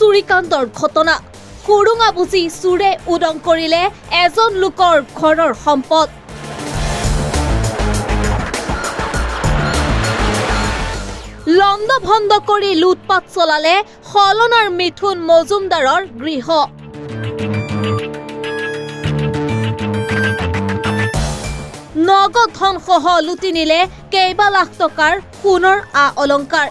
চুৰিকাণ্ডৰ ঘটনা সুৰুঙা বুজি চুৰে উদং কৰিলে এজন লোকৰ ঘৰৰ সম্পদ। লণ্ড ভণ্ড কৰি লুটপাট চলালে সলনাৰ মিথুন মজুমদাৰৰ গৃহ। নগদ ধনসহ লুটি নিলে কেইবা লাখ টকাৰ সোণৰ আ অলংকাৰ।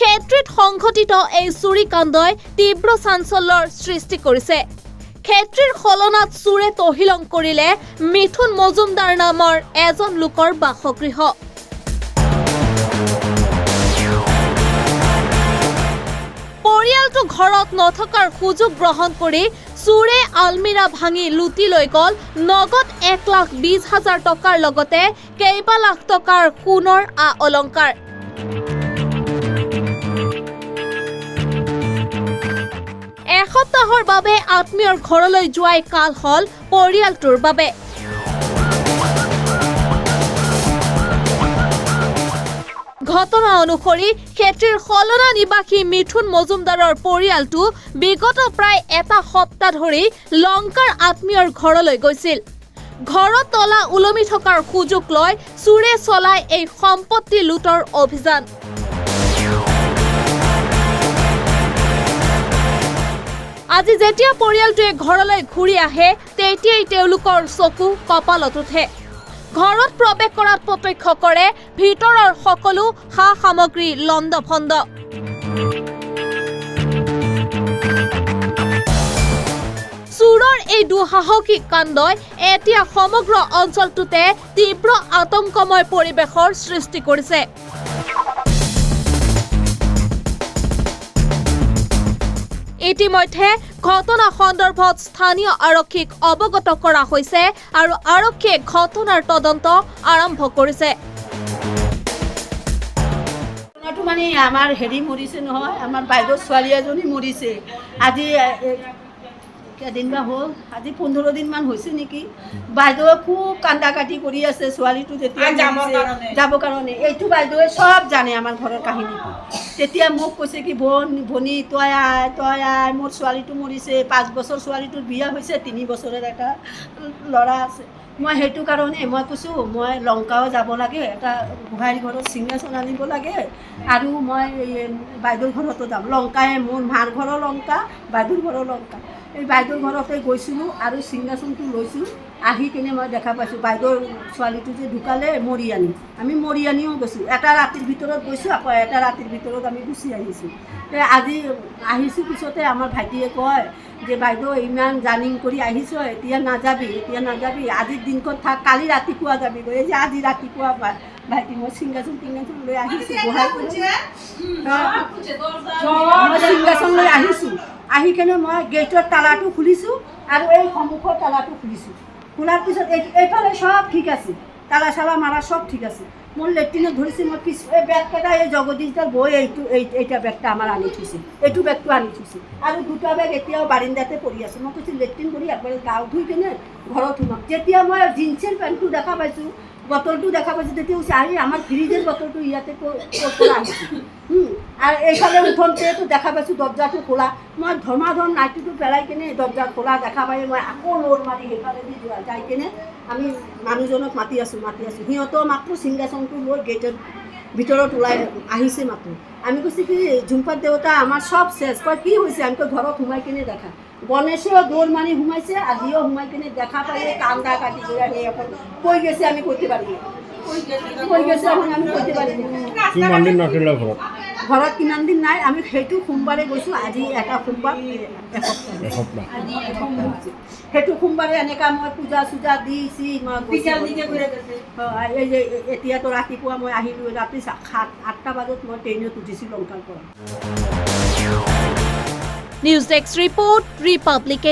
ক্ষেত্ৰত সংঘটিত এই চুৰিকাণ্ডই তীব্ৰ চাঞ্চল্যৰ সৃষ্টি কৰিছে। ক্ষেত্ৰীৰ সলনাত চুৰে তহিলং কৰিলে মিথুন মজুমদাৰ নামৰ এজন লোকৰ বাসগৃহ। পৰিয়ালটো ঘৰত নথকাৰ সুযোগ গ্ৰহণ কৰি চুৰে আলমিৰা ভাঙি লুটি লৈ গ'ল নগদ 1,20,000 টকাৰ লগতে কেইবা লাখ টকাৰ সোণৰ আ অলংকাৰ। এসপ্তাহৰ বাবে আত্মীয়ৰ ঘৰলৈ যোৱাই কাল হল পৰিয়ালটোৰ বাবে। ঘটনা অনুসৰি ক্ষেত্ৰীৰ সলনা নিবাসী মিথুন মজুমদাৰৰ পৰিয়ালটো বিগত প্ৰায় এটা সপ্তাহ ধৰি লংকাৰ আত্মীয়ৰ ঘৰলৈ গৈছিল। ঘৰত তলা ওলমি থকাৰ সুযোগ লৈ চুৰে চলাই এই সম্পত্তি লুটৰ অভিযান। আজি যেতিয়া পৰিয়ালটোৱে ঘৰলৈ ঘূৰি আহে তেতিয়াই তেওঁলোকৰ চকু কপালত উঠে। ঘৰত প্ৰৱেশ কৰাত প্ৰত্যক্ষ কৰে ভিতৰৰ সকলো সা সামগ্ৰী লণ্ড ভণ্ড। চুৰৰ এই দুঃসাহসিক কাণ্ডই এতিয়া সমগ্ৰ অঞ্চলটোতে তীব্ৰ আতংকময় পৰিৱেশৰ সৃষ্টি কৰিছে। ইতিমধ্যে ঘটনা সন্দৰ্ভত স্থানীয় আৰক্ষীক অৱগত কৰা হৈছে আৰু আৰক্ষীয়ে ঘটনাৰ তদন্ত আৰম্ভ কৰিছে। মানে আমাৰ হেৰি মৰিছে নহয়, আমাৰ বাইদেউ ছোৱালী এজনী মৰিছে। আজি কেইদিন বা হ'ল, আজি 15 দিনমান হৈছে নেকি। বাইদেৱে খুব কান্দা কাটি কৰি আছে ছোৱালীটো যেতিয়া যাবৰ কাৰণে। এইটো বাইদেৱে চব জানে আমাৰ ঘৰৰ কাহিনীটো। তেতিয়া মোক কৈছে কি ভনী তই আয় মোৰ ছোৱালীটো মৰিছে। 5 বছৰ ছোৱালীটোৰ বিয়া হৈছে, 3 বছৰৰ এটা ল'ৰা আছে। মই সেইটো কাৰণে মই কৈছোঁ মই লংকাও যাব লাগে, এটা গোহাঁইৰ ঘৰত সিংহাসন আনিব লাগে আৰু মই বাইদেউৰ ঘৰতো যাম। লংকাই মোৰ মাৰ ঘৰৰ লংকা, বাইদেউৰ ঘৰৰ লংকা। এই বাইদেউৰ ঘৰতে গৈছিলোঁ আৰু সিংহাসনটো লৈছোঁ। আহি কিনে মই দেখা পাইছোঁ বাইদেউৰ ছোৱালীটো যে ঢুকালে মৰিয়ানী। আমি মৰিয়ানীও গৈছোঁ, এটা ৰাতিৰ ভিতৰত গৈছোঁ, আকৌ এটা ৰাতিৰ ভিতৰত আমি গুচি আহিছোঁ। আজি আহিছোঁ পিছতে আমাৰ ভাইটিয়ে কয় যে বাইদেউ ইমান জাৰ্ণিং কৰি আহিছ, এতিয়া নাযাবি, আজিৰ দিনখন থাক, কালি ৰাতিপুৱা যাবি। এই যে আজি ৰাতিপুৱা ভাইটি মই সিংহাসন লৈ আহিছোঁ, সিংহাসন লৈ আহিছোঁ। আহি কিনে মই গেটৰ তালাটো খুলিছোঁ আৰু এই সন্মুখৰ তালাটো খুলিছোঁ। খোলাৰ পিছত এইফালে সব ঠিক আছে, তালা চালা মাৰা সব ঠিক আছে। মোৰ লেট্ৰিনত ধৰিছে, মই এই বেগকেইটা এই জগদীশদাৰ বৈ এইটা বেগটা আমাৰ আনি থৈছে, এইটো বেগটো আনি থৈছে আৰু দুটা বেগ এতিয়াও বাৰিন্দাতে পৰি আছে। মই কৈছোঁ লেট্ৰিন কৰি একবাৰে গাও ধুই কিনে ঘৰত সোমাম। যেতিয়া মই জিন্সৰ পেণ্টটো দেখা পাইছোঁ, বটলটো দেখা পাইছোঁ, তেতিয়া কৈছে আহি আমাৰ ফ্ৰিজৰ বটলটো ইয়াতে পৰা আহিছে। আৰু এইফালে উঠোনতেতো দেখা পাইছোঁ দৰ্জাটো খোলা। মই ধৰ্মাধৰ্ম নাইটিটো পেলাই কিনে দৰ্জা খোলা দেখা পাই মই আকৌ লোৰ মাৰি সেইফালেদি যাই কিনে আমি মানুহজনক মাতি আছোঁ। সিহঁতেও মাত্ৰ সিংহাসনটো লৈ গেটৰ ভিতৰত ওলাই আহিছে মাত্ৰ। আমি কৈছোঁ কি ঝুম্পাৰ দেউতা আমাৰ চব শেষ। কয় কি হৈছে? আমি ঘৰত সোমাই কিনে দেখা। গণেশেও দৌৰ মাৰি সোমাইছে, আজিও সোমাই কিনে দেখা পাই কান্দা কাটি কৰি আহি এখন কৈ গৈছে, আমি কৈতে পাৰি কৈ গৈছে এখন আমি কৈতে পাৰি। ঘৰত কিমান দিন নাই, আমি সেইটো সোমবাৰে গৈছোঁ। আজি এটা সোমবাৰ এসপ্তাহ সেইটো সোমবাৰে এনেকুৱা মই পূজা চূজা দিছি। মই এই যে এতিয়াতো ৰাতিপুৱা মই আহিলোঁ, ৰাতি 7-8টা বজাত মই ট্ৰেইনত উঠিছোঁ লংকাৰ পৰা। News desk report, Republic.